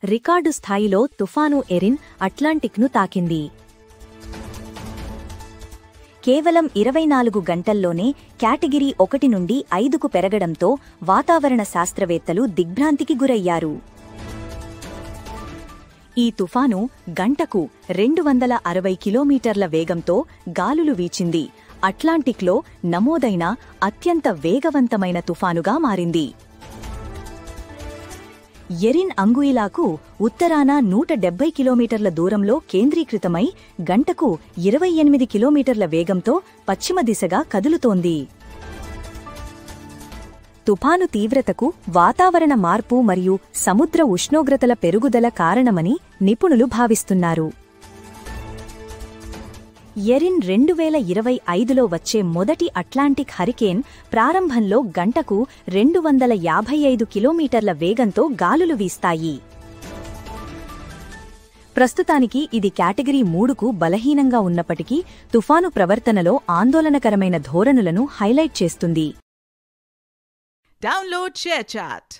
Record స్థాయిలో తుఫాను Erin అట్లాంటిక్ను తాకింది. కేవలం 24 గంటల్లోనే కేటగిరీ 1 నుండి 5కు పెరగడంతో వాతావరణ శాస్త్రవేత్తలు దిగ్భ్రాంతికి గురయ్యారు. ఈ తుఫాను గంటకు 260 కిలోమీటర్ల వేగంతో గాలులు వీచింది. అట్లాంటిక్లో నమోదైన అత్యంత వేగవంతమైన తుఫానుగా మారింది. ఎరిన్ అంగుయిలాకు ఉత్తరాన 170 కిలోమీటర్ల దూరంలో కేంద్రీకృతమై గంటకు 28 కిలోమీటర్ల వేగంతో పశ్చిమ దిశగా కదులుతోంది. తుఫాను తీవ్రతకు వాతావరణ మార్పు మరియు సముద్ర ఉష్ణోగ్రతల పెరుగుదల కారణమని నిపుణులు భావిస్తున్నారు. ఎరిన్ 2025లో వచ్చే మొదటి అట్లాంటిక్ హరికేన్ ప్రారంభంలో గంటకు 255 కిలోమీటర్ల వేగంతో గాలులు వీస్తాయి. ప్రస్తుతానికి ఇది కేటగిరీ 3కు బలహీనంగా ఉన్నప్పటికీ తుఫాను ప్రవర్తనలో ఆందోళనకరమైన ధోరణులను హైలైట్ చేస్తుంది. Download share chat.